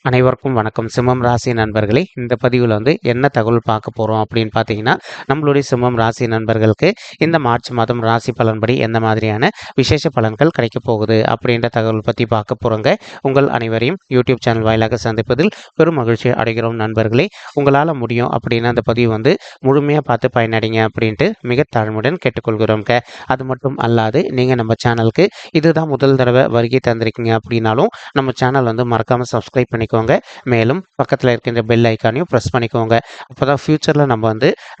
அனைவருக்கும் வணக்கம். சிம்மம் ராசி நண்பர்களே, இந்த பதிவில் என்ன தகவல் பார்க்க போகிறோம் அப்படின்னு பார்த்தீங்கன்னா, நம்மளுடைய சிம்மம் ராசி நண்பர்களுக்கு இந்த மார்ச் மாதம் ராசி பலன்படி எந்த மாதிரியான விசேஷ பலன்கள் கிடைக்க போகுது அப்படின்ற தகவல் பற்றி பார்க்க போகிறோங்க. உங்கள் அனைவரையும் யூடியூப் சேனல் வாயிலாக சந்திப்பதில் பெரும் மகிழ்ச்சி அடைகிறோம் நண்பர்களே. உங்களால் முடியும் அப்படின்னா அந்த பதிவு முழுமையாக பார்த்து பயனடைங்க அப்படின்ட்டு மிக தாழ்மையுடன் கேட்டுக்கொள்கிறோங்க. அது மட்டும் அல்லாது நீங்கள் நம்ம சேனலுக்கு இதுதான் முதல் தடவை வருகை தந்திருக்கீங்க அப்படின்னாலும் நம்ம சேனல் மறக்காமல் சப்ஸ்கிரைப் பண்ணி மேலும் பக்கத்தில் இருக்கின்ற பெல் ஐக்கானையும் ப்ரெஸ் பண்ணிக்கோங்க. அப்போதான் ஃபியூச்சரில் நம்ம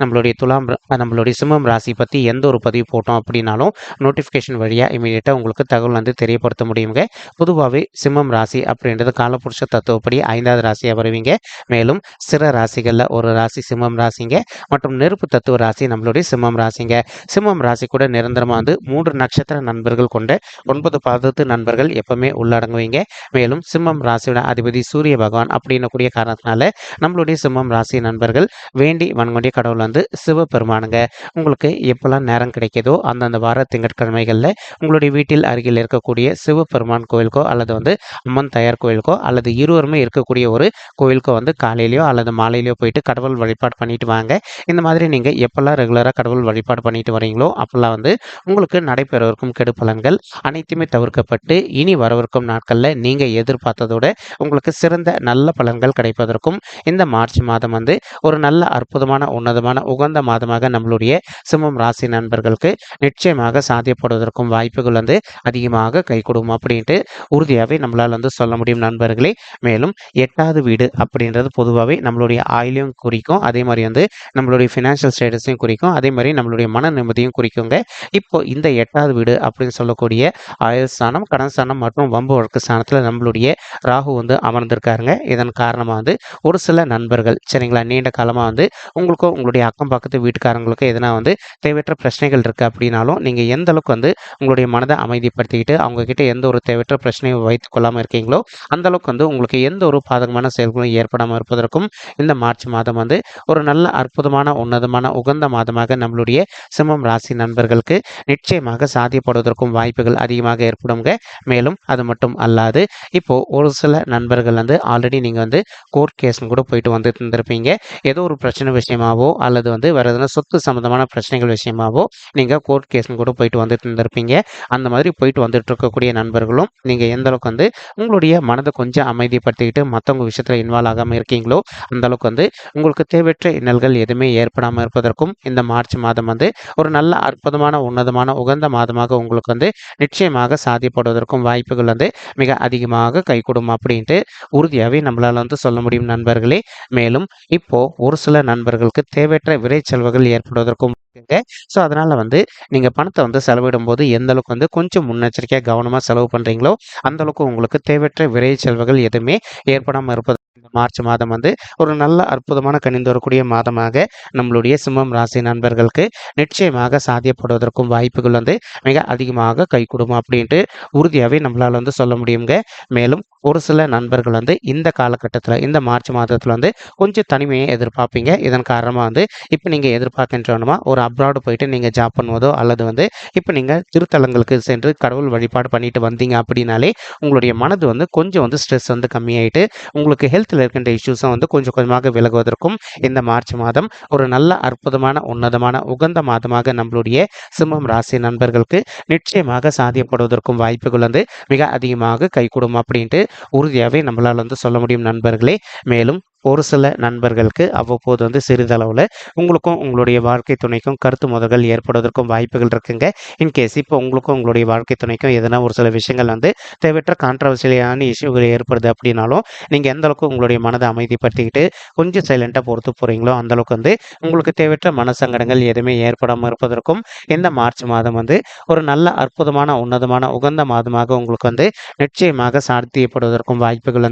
நம்மளுடைய சிம்மம் ராசி பற்றி எந்த ஒரு பதிவு போட்டோம் அப்படின்னாலும் நோட்டிஃபிகேஷன் வழியாக இமீடியட்டாக உங்களுக்கு தகவல் தெரியப்படுத்த முடியுங்க. பொதுவாகவே சிம்மம் ராசி அப்படின்றது காலபுருஷ தத்துவப்படி 5வது ராசியாக வருவீங்க. மேலும் சிற ராசிகளில் ஒரு ராசி சிம்மம் ராசிங்க மற்றும் நெருப்பு தத்துவ ராசி நம்மளுடைய சிம்மம் ராசிங்க. சிம்மம் ராசி கூட நிரந்தரமாக 3 நட்சத்திர நண்பர்கள் கொண்ட 9 பாதத்து நண்பர்கள் எப்பவுமே உள்ளடங்குவீங்க. மேலும் சிம்மம் ராசியோட அதிபதி சூரிய பகவான் அப்படின்னக்கூடிய காரணத்தினால நம்மளுடைய சிம்மம் ராசி நண்பர்கள் வேண்டி வணங்கக்கூடிய கடவுள் சிவபெருமானுங்க. உங்களுக்கு எப்பெல்லாம் நேரம் கிடைக்கிதோ அந்தந்த வார திங்கட்கிழமைகளில் உங்களுடைய வீட்டில் அருகில் இருக்கக்கூடிய சிவபெருமான் கோயிலுக்கோ அல்லது அம்மன் தயார் கோயிலுக்கோ அல்லது இருவருமே இருக்கக்கூடிய ஒரு கோயிலுக்கோ காலையிலையோ அல்லது மாலையிலையோ போயிட்டு கடவுள் வழிபாடு பண்ணிட்டு வாங்க. இந்த மாதிரி நீங்கள் எப்பெல்லாம் ரெகுலராக கடவுள் வழிபாடு பண்ணிட்டு வரீங்களோ அப்பெல்லாம் உங்களுக்கு நடைபெறவிருக்கும் கெடு பலன்கள் அனைத்துமே தவிர்க்கப்பட்டு இனி வரவிருக்கும் நாட்களில் நீங்கள் எதிர்பார்த்ததோட உங்களுக்கு சிறந்த நல்ல பலன்கள் கிடைப்பதற்கும் இந்த மார்ச் மாதம் ஒரு நல்ல அற்புதமான உன்னதமான உகந்த மாதமாக நம்மளுடைய சிம்மம் ராசி நண்பர்களுக்கு நிச்சயமாக சாத்தியப்படுவதற்கும் வாய்ப்புகள் அதிகமாக கை கொடுக்கும் அப்படின்ட்டு உறுதியாகவே நம்மளால் சொல்ல முடியும் நண்பர்களே. மேலும் 8வது வீடு அப்படின்றது பொதுவாகவே நம்மளுடைய ஆயிலையும் குறிக்கும், அதே மாதிரி நம்மளுடைய ஃபினான்ஷியல் ஸ்டேட்டஸையும் குறிக்கும், அதே மாதிரி நம்மளுடைய மன நிம்மதியும் குறிக்குங்க. இப்போ இந்த 8வது வீடு அப்படின்னு சொல்லக்கூடிய ஆயுள் ஸ்தானம், கடன் ஸ்தானம் மற்றும் வம்பு வழக்கு ஸ்தானத்தில் நம்மளுடைய ராகு அமர்ந்திருக்காருங்க. இதன் காரணமாக ஒரு சில நண்பர்கள் சரிங்களா நீண்ட காலமாக உங்களுக்கோ உங்களுடைய அக்கம் பக்கத்து வீட்டுக்காரங்களுக்கோ எதனா தேவையற்ற பிரச்சனைகள் இருக்குது அப்படின்னாலும் நீங்கள் எந்த அளவுக்கு உங்களுடைய மனதை அமைதிப்படுத்திக்கிட்டு அவங்க கிட்ட எந்த ஒரு தேவையற்ற பிரச்சனையும் வைத்துக் கொள்ளாமல் இருக்கீங்களோ அந்த அளவுக்கு உங்களுக்கு எந்த ஒரு பாதகமான செயல்களும் ஏற்படாமல் இருப்பதற்கும் இந்த மார்ச் மாதம் ஒரு நல்ல அற்புதமான உன்னதமான உகந்த மாதமாக நம்மளுடைய சிம்மம் ராசி நண்பர்களுக்கு நிச்சயமாக சாத்தியப்படுவதற்கும் வாய்ப்புகள் அதிகமாக ஏற்படுங்க. மேலும் அது மட்டும் அல்லாது இப்போ ஒரு சில நண்பர்கள் ஆல்ரெடி நீங்கள் கோர்ட் கேஸ்னு கூட போயிட்டு இருந்திருப்பீங்க. ஏதோ ஒரு பிரச்சனை விஷயமாவோ அல்லது வேறு எதனா சொத்து சம்மந்தமான பிரச்சனைகள் விஷயமாவோ நீங்கள் கோர்ட் கேஸ்னு கூட போயிட்டு இருந்திருப்பீங்க. அந்த மாதிரி போயிட்டு இருக்கக்கூடிய நண்பர்களும் நீங்கள் எந்த அளவுக்கு உங்களுடைய மனதை கொஞ்சம் அமைதிப்படுத்திக்கிட்டு மற்றவங்க விஷயத்தில் இன்வால்வ் ஆகாமல் இருக்கீங்களோ அந்த அளவுக்கு உங்களுக்கு தேவையற்ற இன்னல்கள் எதுவுமே ஏற்படாமல் இருப்பதற்கும் இந்த மார்ச் மாதம் ஒரு நல்ல அற்புதமான உன்னதமான உகந்த மாதமாக உங்களுக்கு நிச்சயமாக சாத்தியப்படுவதற்கும் வாய்ப்புகள் மிக அதிகமாக கைகூடும் அப்படின்ட்டு உறுதியாகவே நம்மளால் சொல்ல முடியும் நண்பர்களே. மேலும் இப்போ ஒரு சில நண்பர்களுக்கு தேவையற்ற விரை செலவுகள் ஏற்படுவதற்கும் ஸோ அதனால் நீங்கள் பணத்தை செலவிடும் போது எந்த அளவுக்கு கொஞ்சம் முன்னெச்சரிக்கையாக கவனமாக செலவு பண்ணுறீங்களோ அந்த அளவுக்கு உங்களுக்கு தேவையற்ற விரை செலவுகள் எதுவுமே ஏற்படாமல் இருப்பது இந்த மார்ச் மாதம் ஒரு நல்ல அற்புதமான கணிந்து வரக்கூடிய மாதமாக நம்மளுடைய சிம்மம் ராசி நண்பர்களுக்கு நிச்சயமாக சாத்தியப்படுவதற்கும் வாய்ப்புகள் மிக அதிகமாக கைகூடும் அப்படின்ட்டு உறுதியாகவே நம்மளால் சொல்ல முடியுங்க. மேலும் ஒரு சில நண்பர்கள் இந்த காலகட்டத்தில் இந்த மார்ச் மாதத்தில் கொஞ்சம் தனிமையை எதிர்பார்ப்பீங்க. இதன் காரணமாக இப்போ நீங்கள் எதிர்பார்க்கின்றவனுமா ஒரு அப்ராடு போயிட்டு நீங்கள் ஜாப் பண்ணுவதோ அல்லது இப்போ நீங்கள் திருத்தலங்களுக்கு சென்று கடவுள் வழிபாடு பண்ணிட்டு வந்தீங்க அப்படின்னாலே உங்களுடைய மனது கொஞ்சம் ஸ்ட்ரெஸ் கம்மியாயிட்டு உங்களுக்கு ஹெல்த்தில் இருக்கின்ற இஷ்யூஸும் கொஞ்சம் கொஞ்சமாக விலகுவதற்கும் இந்த மார்ச் மாதம் ஒரு நல்ல அற்புதமான உன்னதமான உகந்த மாதமாக நம்மளுடைய சிம்மம் ராசி நண்பர்களுக்கு நிச்சயமாக சாத்தியப்படுவதற்கும் வாய்ப்புகள் மிக அதிகமாக கைகூடும் அப்படின்ட்டு உறுதியாகவே நம்மளால் சொல்ல முடியும் நண்பர்களே. மேலும் ஒரு சில நண்பர்களுக்கு அவ்வப்போது சிறிதளவில் உங்களுக்கும் உங்களுடைய வாழ்க்கை துணைக்கும் கருத்து மோதல்கள் ஏற்படுவதற்கும் வாய்ப்புகள் இருக்குங்க. இன்கேஸ் இப்போ உங்களுக்கும் உங்களுடைய வாழ்க்கை துணைக்கும் எதனா ஒரு சில விஷயங்கள் தேவையற்ற கான்ட்ரவர்சியலான இஷ்யூகள் ஏற்படுது அப்படின்னாலும் நீங்கள் எந்த அளவுக்கு உங்களுடைய மனதை அமைதிப்படுத்திக்கிட்டு கொஞ்சம் சைலண்ட்டாக பொறுத்து போகிறீங்களோ அந்தளவுக்கு உங்களுக்கு தேவையற்ற மனசங்கடங்கள் எதுவுமே ஏற்படாமல் இருப்பதற்கும் இந்த மார்ச் மாதம் ஒரு நல்ல அற்புதமான உன்னதமான உகந்த மாதமாக உங்களுக்கு நிச்சயமாக சாத்தியப்படுவதற்கும் வாய்ப்புகள்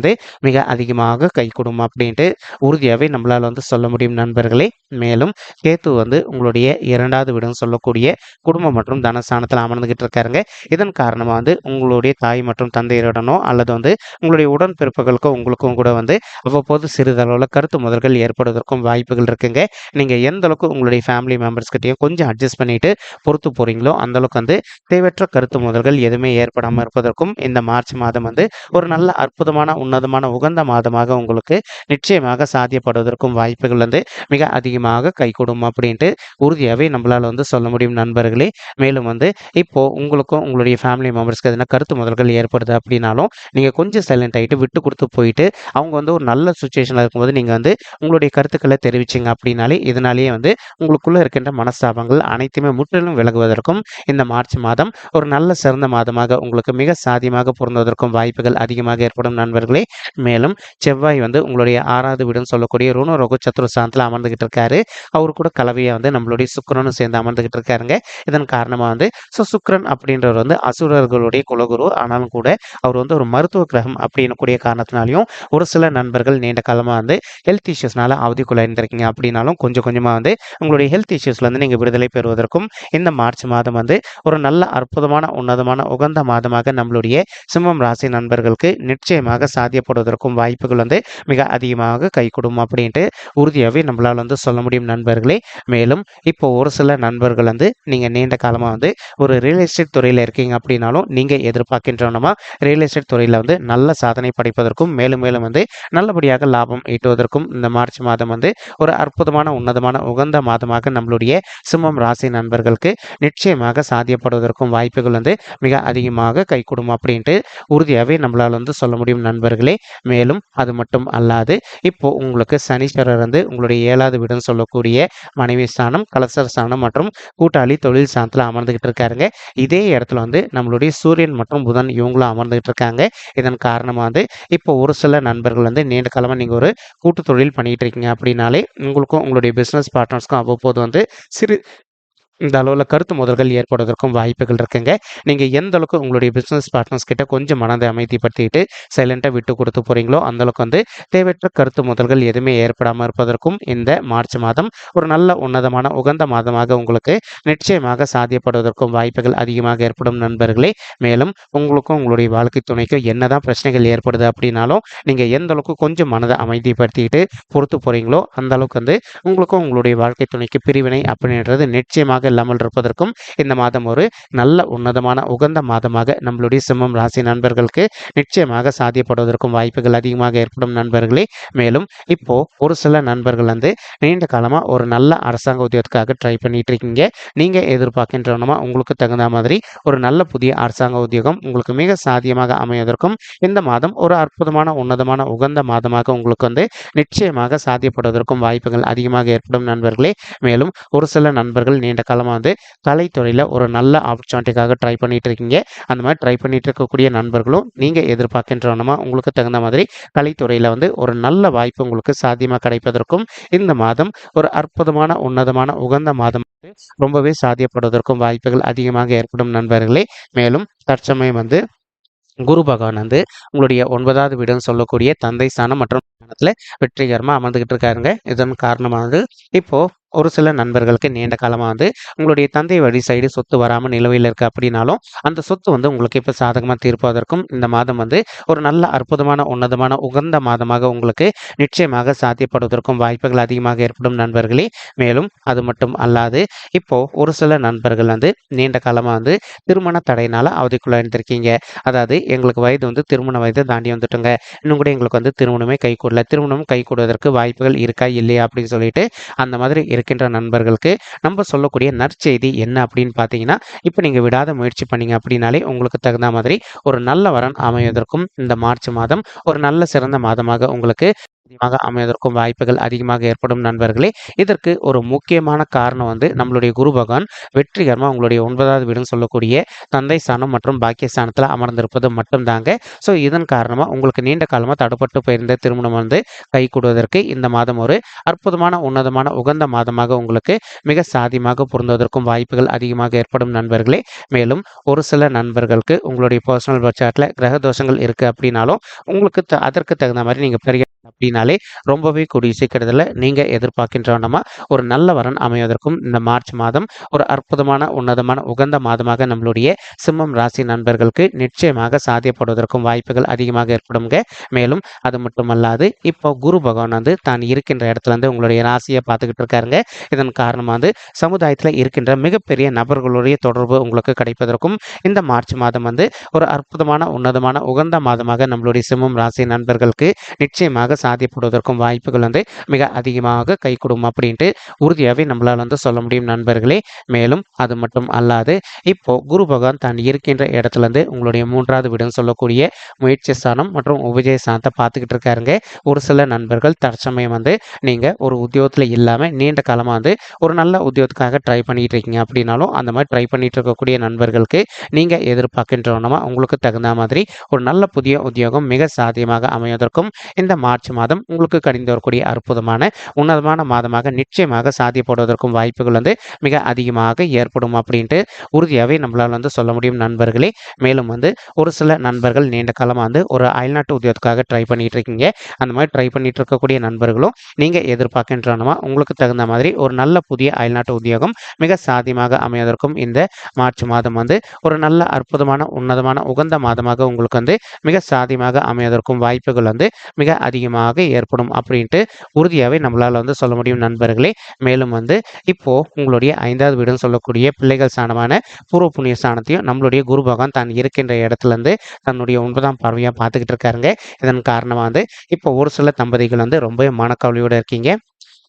மிக அதிகமாக கைகூடும் அப்படின்ட்டு உறுதியாகவே நம்மளால் சொல்ல முடியும் நண்பர்களே. மேலும் கேத்து வந்து உங்களுடைய 2வது வீடுன்னு சொல்லக்கூடிய குடும்பம் மற்றும் தனஸ்தானத்தில் அமர்ந்துகிட்டு இருக்காருங்க. இதன் காரணமா வந்து உங்களுடைய தாய் மற்றும் தந்தையருடனோ அல்லது வந்து உங்களுடைய உடன்பிறப்புகளுக்கோ உங்களுக்கும் கூட வந்து அவ்வப்போது சிறிதளவுல கருத்து மோதல்கள் ஏற்படுவதற்கும் வாய்ப்புகள் இருக்குங்க. நீங்க எந்த அளவுக்கு உங்களுடைய ஃபேமிலி மெம்பர்ஸ் கிட்டயும் கொஞ்சம் அட்ஜஸ்ட் பண்ணிட்டு பொறுத்து போறீங்களோ அந்த அளவுக்கு வந்து தேவையற்ற கருத்து மோதல்கள் எதுவுமே ஏற்படாம இருப்பதற்கும் இந்த மார்ச் மாதம் வந்து ஒரு நல்ல அற்புதமான உன்னதமான உகந்த மாதமாக உங்களுக்கு நிச்சயமாக சாத்தியப்படுவதற்கும் வாய்ப்புகள் வந்து மிக அதிகமாக கைகூடும் அப்படின்ட்டு உறுதியாகவே நம்மளால வந்து சொல்ல முடியும் நண்பர்களே. மேலும் வந்து இப்போ உங்களுக்கும் உங்களுடைய ஃபேமிலி மெம்பர்ஸ்க்கு எதனா கருத்து மோதல்கள் ஏற்படுது அப்படின்னாலும் நீங்கள் கொஞ்சம் சைலண்ட் ஆகிட்டு விட்டு கொடுத்து போயிட்டு அவங்க வந்து ஒரு நல்ல சுச்சுவேஷனில் இருக்கும்போது நீங்கள் வந்து உங்களுடைய கருத்துக்களை தெரிவிச்சிங்க அப்படின்னாலே இதனாலேயே வந்து உங்களுக்குள்ள இருக்கின்ற மனஸ்தாபங்கள் அனைத்துமே முற்றிலும் விலகுவதற்கும் இந்த மார்ச் மாதம் ஒரு நல்ல சிறந்த மாதமாக உங்களுக்கு மிக சாத்தியமாக பொருந்துவதற்கும் வாய்ப்புகள் அதிகமாக ஏற்படும் நண்பர்களே. மேலும் செவ்வாய் வந்து உங்களுடைய 6வது வீடுன்னு சொல்லக்கூடிய ருண ரோகு சத்துருஸ்தானத்தில் அமர்ந்துகிட்டு இருக்காரு. அவர் கூட கலவையாக வந்து நம்மளுடைய சுக்கிரனும் சேர்ந்து அமர்ந்துகிட்டு இருக்காருங்க. இதன் காரணமாக வந்து சுக்கிரன் அப்படின்றவர் வந்து அசுரர்களுடைய குலகுரு. ஆனாலும் கூட அவர் வந்து ஒரு மருத்துவ கிரகம் அப்படின்னு கூடிய காரணத்தினாலையும் ஒரு சில நண்பர்கள் நீண்ட காலமாக வந்து ஹெல்த் இஷ்யூஸ்னால அவதிக்குள்ளாயிருந்திருக்கீங்க அப்படின்னாலும் கொஞ்சம் கொஞ்சமாக வந்து உங்களுடைய ஹெல்த் இஷ்யூஸ்லேருந்து நீங்கள் விடுதலை பெறுவதற்கும் இந்த மார்ச் மாதம் வந்து ஒரு நல்ல அற்புதமான உன்னதமான உகந்த மாதமாக நம்மளுடைய சிம்மம் ராசி நண்பர்களுக்கு நிச்சயமாக சாத்தியப்படுவதற்கும் வாய்ப்புகள் வந்து மிக அதிகமாக கைகூடும் அப்படின்ட்டு உறுதியாகவே நம்மளால் வந்து சொல்ல முடியும் நண்பர்களே. மேலும் இப்போ ஒரு சில நண்பர்கள் வந்து நீங்கள் நீண்ட காலமாக வந்து ஒரு ரியல் எஸ்டேட் துறையில் இருக்கீங்க அப்படின்னாலும் நீங்கள் எதிர்பார்க்கின்றனமா ரியல் எஸ்டேட் துறையில் வந்து நல்ல சாதனை படைப்பதற்கும் மேலும் மேலும் வந்து நல்லபடியாக லாபம் ஈட்டுவதற்கும் இந்த மார்ச் மாதம் வந்து ஒரு அற்புதமான உன்னதமான உகந்த மாதமாக நம்மளுடைய சிம்மம் ராசி நண்பர்களுக்கு நிச்சயமாக சாத்தியப்படுவதற்கும் வாய்ப்புகள் வந்து மிக அதிகமாக கைகூடும் அப்படின்ட்டு உறுதியாகவே நம்மளால் வந்து சொல்ல முடியும் நண்பர்களே. மேலும் அது மட்டும் அல்லாது இப்போ உங்களுக்கு சனீஸ்வரர் வந்து உங்களுடைய 7வது வீடுன்னு சொல்லக்கூடிய மனைவி ஸ்தானம், கலசர ஸ்தானம் மற்றும் கூட்டாளி தொழில் ஸ்தானத்தில் அமர்ந்துகிட்டு இருக்காருங்க. இதே இடத்துல வந்து நம்மளுடைய சூரியன் மற்றும் புதன் இவங்களும் அமர்ந்துகிட்டு இருக்காங்க. இதன் காரணமாக வந்து இப்போ ஒரு சில நண்பர்கள் வந்து நீண்ட காலமாக நீங்கள் ஒரு கூட்டு தொழில் பண்ணிட்டு இருக்கீங்க அப்படின்னாலே உங்களுக்கும் உங்களுடைய பிஸ்னஸ் பார்ட்னர்ஸ்க்கும் அவ்வப்போது வந்து சிறு இந்த அளவில் கருத்து மோதல்கள் ஏற்படுவதற்கும் வாய்ப்புகள் இருக்குங்க. நீங்கள் எந்த அளவுக்கு உங்களுடைய பிஸ்னஸ் பார்ட்னர்ஸ் கிட்ட கொஞ்சம் மனதை அமைதிப்படுத்திட்டு சைலண்ட்டாக விட்டு கொடுத்து போகிறீங்களோ அந்தளவுக்கு வந்து தேவையற்ற கருத்து மோதல்கள் எதுவுமே ஏற்படாமல் இருப்பதற்கும் இந்த மார்ச் மாதம் ஒரு நல்ல உன்னதமான உகந்த மாதமாக உங்களுக்கு நிச்சயமாக சாத்தியப்படுவதற்கும் வாய்ப்புகள் அதிகமாக ஏற்படும் நண்பர்களே. மேலும் உங்களுக்கும் உங்களுடைய வாழ்க்கை துணைக்கும் என்னதான் பிரச்சனைகள் ஏற்படுது அப்படின்னாலும் நீங்கள் எந்த அளவுக்கு கொஞ்சம் மனதை அமைதிப்படுத்திட்டு பொறுத்து போகிறீங்களோ அந்த அளவுக்கு வந்து உங்களுக்கும் உங்களுடைய வாழ்க்கை துணைக்கு பிரிவினை அப்படின்றது நிச்சயமாக இல்லாமல் இருப்பதற்கும் இந்த மாதம் ஒரு நல்ல உன்னதமான உகந்த மாதமாக நம்மளுடைய சிம்மம் ராசி நண்பர்களுக்கு நிச்சயமாக சாத்தியப்படுவதற்கும் வாய்ப்புகள் அதிகமாக ஏற்படும் நண்பர்களே. மேலும் இப்போ ஒரு சில நண்பர்கள் வந்து நீண்ட காலமா ஒரு நல்ல அரசாங்க உத்தியோகத்துக்காக ட்ரை பண்ணிட்டு இருக்கீங்க. நீங்க எதிர்பார்க்கின்றனமா உங்களுக்கு தகுந்த மாதிரி ஒரு நல்ல புதிய அரசாங்க உத்தியோகம் உங்களுக்கு மிக சாத்தியமாக அமைவதற்கும் இந்த மாதம் ஒரு அற்புதமான உன்னதமான உகந்த மாதமாக உங்களுக்கு வந்து நிச்சயமாக சாத்தியப்படுவதற்கும் வாய்ப்புகள் அதிகமாக ஏற்படும் நண்பர்களே. மேலும் ஒரு சில நண்பர்கள் நீண்ட காலமாக வந்து கலைத்துறையில் ஒரு நல்ல ஆப்பர்ச்சுனிட்டிக்காக ட்ரை பண்ணிட்டு இருக்கீங்க. அந்த மாதிரி ட்ரை பண்ணிட்டு இருக்கக்கூடிய நண்பர்களும் நீங்கள் எதிர்பார்க்கின்றனமா உங்களுக்கு தகுந்த மாதிரி கலைத்துறையில் வந்து ஒரு நல்ல வாய்ப்பு உங்களுக்கு சாத்தியமாக கிடைப்பதற்கும் இந்த மாதம் ஒரு அற்புதமான உன்னதமான உகந்த மாதம் ரொம்பவே சாத்தியப்படுவதற்கும் வாய்ப்புகள் அதிகமாக ஏற்படும் நண்பர்களே. மேலும் தற்சமயம் வந்து குரு பகவான் வந்து உங்களுடைய 9வது வீடுன்னு சொல்லக்கூடிய தந்தை ஸ்தானம் மற்றும் வெற்றிகரமாக அமர்ந்துகிட்டு இருக்காருங்க. இதன் காரணமாக இப்போ ஒரு சில நண்பர்களுக்கு நீண்ட காலமாக வந்து உங்களுடைய தந்தை வழி சைடு சொத்து வராமல் நிலுவையில் இருக்குது அப்படின்னாலும் அந்த சொத்து வந்து உங்களுக்கு இப்போ சாதகமாக தீர்ப்பதற்கும் இந்த மாதம் வந்து ஒரு நல்ல அற்புதமான உன்னதமான உகந்த மாதமாக உங்களுக்கு நிச்சயமாக சாத்தியப்படுவதற்கும் வாய்ப்புகள் அதிகமாக ஏற்படும் நண்பர்களே. மேலும் அது மட்டும் அல்லாது இப்போ ஒரு சில நண்பர்கள் வந்து நீண்ட காலமாக வந்து திருமண தடையினால் அவதிக்குள்ளாயிருந்திருக்கீங்க. அதாவது எங்களுக்கு வயது வந்து திருமண வயதை தாண்டி வந்துட்டுங்க, இன்னும் கூட எங்களுக்கு வந்து திருமணமே கைகூடல, திருமணம் கைகூடுவதற்கு வாய்ப்புகள் இருக்கா இல்லையா அப்படின்னு சொல்லிட்டு அந்த மாதிரி இருக்கின்ற நண்பர்களுக்கு நம்ம சொல்லக்கூடிய நற்செய்தி என்ன அப்படின்னு பார்த்தீங்கன்னா, இப்போ நீங்கள் விடாத முயற்சி பண்ணீங்க அப்படின்னாலே உங்களுக்கு தகுந்த மாதிரி ஒரு நல்ல வரன் அமைவதற்கும் இந்த மார்ச் மாதம் ஒரு நல்ல சிறந்த மாதமாக உங்களுக்கு அமைவதற்கும் வாய்ப்புகள் அதிகமாக ஏற்படும் நண்பர்களே. இதற்கு ஒரு முக்கியமான காரணம் வந்து நம்மளுடைய குரு பகவான் வெற்றிகரமாக உங்களுடைய 9வது வீடுன்னு சொல்லக்கூடிய தந்தை ஸ்தானம் மற்றும் பாக்கியஸ்தானத்தில் அமர்ந்திருப்பது மட்டும்தாங்க. ஸோ இதன் காரணமாக உங்களுக்கு நீண்ட காலமாக தடுப்பட்டு போயிருந்த திருமணம் வந்து கைகூடுவதற்கு இந்த மாதம் ஒரு அற்புதமான உன்னதமான உகந்த மாதமாக உங்களுக்கு மிக சாதியமாக பொருந்துவதற்கும் வாய்ப்புகள் அதிகமாக ஏற்படும் நண்பர்களே. மேலும் ஒரு சில நண்பர்களுக்கு உங்களுடைய பர்சனல் பட்ஜெட்டில் கிரக தோஷங்கள் இருக்குது அப்படின்னாலும் உங்களுக்கு அதற்கு தகுந்த மாதிரி நீங்கள் பெரிய அப்படின்னாலே ரொம்பவே கூடிய சீக்கிரத்தில் நீங்கள் எதிர்பார்க்கின்ற வண்ணமா ஒரு நல்ல வரன் அமைவதற்கும் இந்த மார்ச் மாதம் ஒரு அற்புதமான உன்னதமான உகந்த மாதமாக நம்மளுடைய சிம்மம் ராசி நண்பர்களுக்கு நிச்சயமாக சாத்தியப்படுவதற்கும் வாய்ப்புகள் அதிகமாக ஏற்படுங்க. மேலும் அது மட்டுமல்லாது இப்போ குரு பகவான் வந்து தான் இருக்கின்ற இடத்துல இருந்து உங்களுடைய ராசியை பார்த்துக்கிட்டு இருக்காருங்க. இதன் காரணமாக வந்து சமுதாயத்தில் இருக்கின்ற மிகப்பெரிய நபர்களுடைய தொடர்பு உங்களுக்கு கிடைப்பதற்கும் இந்த மார்ச் மாதம் வந்து ஒரு அற்புதமான உன்னதமான உகந்த மாதமாக நம்மளுடைய சிம்மம் ராசி நண்பர்களுக்கு நிச்சயமாக சாத்தியப்படுவதற்கும் வாய்ப்புகள் வந்து மிக அதிகமாக கைகூடும் அப்படின்ட்டு உறுதியாகவே நம்மளால் வந்து சொல்ல முடியும் நண்பர்களே. மேலும் அது மட்டும் அல்லாது இப்போ குரு பகவான் தான் இருக்கின்ற இடத்துல இருந்து உங்களுடைய 3வது வீடுன்னு சொல்லக்கூடிய முயற்சி ஸ்தானம் மற்றும் உபஜய ஸ்தானத்தை பார்த்துக்கிட்டு இருக்காருங்க. ஒரு சில நண்பர்கள் தற்சமயம் வந்து நீங்கள் ஒரு உத்தியோகத்தில் இல்லாமல் நீண்ட காலமாக வந்து ஒரு நல்ல உத்தியோகத்துக்காக ட்ரை பண்ணிட்டு இருக்கீங்க அப்படின்னாலும் அந்த மாதிரி ட்ரை பண்ணிட்டு இருக்கக்கூடிய நண்பர்களுக்கு நீங்கள் எதிர்பார்க்கின்றவனமா உங்களுக்கு தகுந்த மாதிரி ஒரு நல்ல புதிய உத்தியோகம் மிக சாத்தியமாக அமைவதற்கும் இந்த மார்ச் மாதம் உங்களுக்கு கடிந்து வரக்கூடிய அற்புதமான உன்னதமான மாதமாக நிச்சயமாக சாத்தியப்படுவதற்கும் வாய்ப்புகள் வந்து மிக அதிகமாக ஏற்படும் அப்படின்ட்டு உறுதியாகவே நம்மளால் வந்து சொல்ல முடியும் நண்பர்களே. மேலும் வந்து ஒரு சில நண்பர்கள் நீண்ட காலமாக வந்து ஒரு அயல்நாட்டு உத்தியோகத்துக்காக ட்ரை பண்ணிட்டு இருக்கீங்க. அந்த மாதிரி ட்ரை பண்ணிட்டு இருக்கக்கூடிய நண்பர்களும் நீங்கள் எதிர்பார்க்கின்றனமா உங்களுக்கு தகுந்த மாதிரி ஒரு நல்ல புதிய அயல்நாட்டு உத்தியோகம் மிக சாத்தியமாக அமைவதற்கும் இந்த மார்ச் மாதம் வந்து ஒரு நல்ல அற்புதமான உன்னதமான உகந்த மாதமாக உங்களுக்கு வந்து மிக சாத்தியமாக அமைவதற்கும் வாய்ப்புகள் வந்து மிக அதிகமாக ஏற்படும் அப்படின்ட்டு உறுதியாகவே நம்மளால் வந்து சொல்ல முடியும் நண்பர்களே. மேலும் வந்து இப்போ உங்களுடைய 5வது வீடுன்னு சொல்லக்கூடிய பிள்ளைகள் ஸ்தானமான பூர்வ புண்ணிய ஸ்தானத்தையும் நம்மளுடைய குரு பகவான் தான் இருக்கின்ற இடத்துல இருந்து தன்னுடைய 9ஆம் பார்வையாக பார்த்துக்கிட்டு இருக்காருங்க. இதன் காரணமாக வந்து இப்போ ஒரு சில தம்பதிகள் வந்து ரொம்ப மனக்கவலையோடு இருக்கீங்க.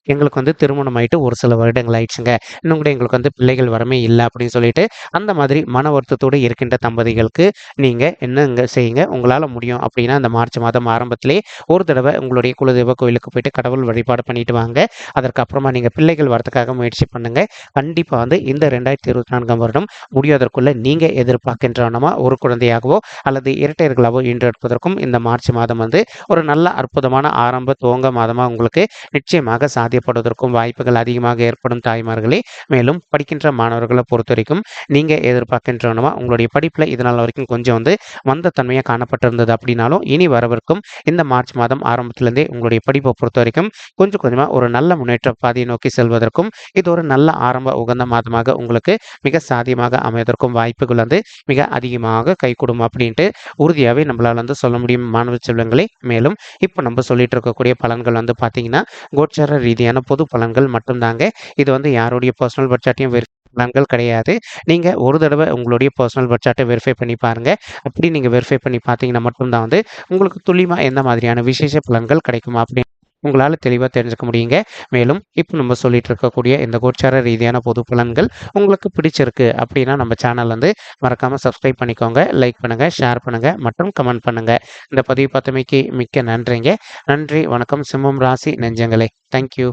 எங்களுக்கு வந்து திருமணம் ஆயிட்டு ஒரு சில வருடங்கள் ஆயிடுச்சுங்க. இன்னும் கூட எங்களுக்கு வந்து பிள்ளைகள் வரமே இல்ல அப்படின்னு சொல்லிட்டு, அந்த மாதிரி மன வருத்தத்தோடு இருக்கின்ற தம்பதிகளுக்கு நீங்க என்னங்க செய்யுங்க, உங்களால முடியும் அப்படின்னா அந்த மார்ச் மாதம் ஆரம்பத்திலேயே ஒரு தடவை உங்களுடைய குலதெய்வ கோயிலுக்கு போயிட்டு கடவுள் வழிபாடு பண்ணிட்டு வாங்க. அதற்கப்புறமா நீங்க பிள்ளைகள் வரதுக்காக முயற்சி பண்ணுங்க. கண்டிப்பா வந்து இந்த 2024ஆம் வருடம் முடிவதற்குள்ள நீங்க எதிர்பார்க்கின்றனமா ஒரு குழந்தையாகவோ அல்லது இரட்டையர்களாவோ ஈன்றெடுப்பதற்கும் இந்த மார்ச் மாதம் வந்து ஒரு நல்ல அற்புதமான ஆரம்ப துவங்க மாதமா உங்களுக்கு நிச்சயமாக சாத்தியப்படுவதற்கும் வாய்ப்புகள் அதிகமாக ஏற்படும் தாய்மார்களே. மேலும் படிக்கின்ற மாணவர்களை பொறுத்த வரைக்கும் நீங்கள் எதிர்பார்க்கின்றனவா உங்களுடைய படிப்பில் இதனால் வரைக்கும் கொஞ்சம் வந்து மந்த தன்மையாக காணப்பட்டிருந்தது அப்படின்னாலும் இனி வரவிருக்கும் இந்த மார்ச் மாதம் ஆரம்பத்திலேருந்தே உங்களுடைய படிப்பை பொறுத்த வரைக்கும் கொஞ்சம் கொஞ்சமாக ஒரு நல்ல முன்னேற்ற பாதையை நோக்கி செல்வதற்கும் இது ஒரு நல்ல ஆரம்ப உகந்த மாதமாக உங்களுக்கு மிக சாத்தியமாக அமைவதற்கும் வாய்ப்புகள் வந்து மிக அதிகமாக கைகூடும் அப்படின்ட்டு உறுதியாகவே நம்மளால் வந்து சொல்ல முடியும் மாணவ செல்வங்களே. மேலும் இப்போ நம்ம சொல்லிட்டு இருக்கக்கூடிய பலன்கள் வந்து பார்த்தீங்கன்னா கோச்சார ரீதியான பொது பலன்கள் மட்டும்தாங்க. இது வந்து யாருடைய பர்சனல் பட்ஜெட்டையும் பலன்கள் கிடையாது. நீங்க ஒரு தடவை உங்களுடைய பர்சனல் பட்ஜெட்டை வெரிஃபை பண்ணி பாருங்க. அப்படி நீங்க வெரிஃபை பண்ணி பார்த்தீங்கன்னா மட்டும்தான் வந்து உங்களுக்கு துல்லியமா எந்த மாதிரியான விசேஷ பலன்கள் கிடைக்கும் அப்படின்னு உங்களால் தெளிவாக தெரிஞ்சுக்க முடியுங்க. மேலும் இப்போ நம்ம சொல்லிட்டு இருக்கக்கூடிய இந்த கோச்சார ரீதியான பொது பலன்கள் உங்களுக்கு பிடிச்சிருக்கு அப்படின்னா நம்ம சேனல் வந்து மறக்காமல் சப்ஸ்கிரைப் பண்ணிக்கோங்க, லைக் பண்ணுங்க, ஷேர் பண்ணுங்க மற்றும் கமெண்ட் பண்ணுங்க. இந்த பதிவு பார்த்தமைக்கு மிக்க நன்றிங்க. நன்றி, வணக்கம் சிம்மம் ராசி நெஞ்சங்களே. தேங்க்யூ.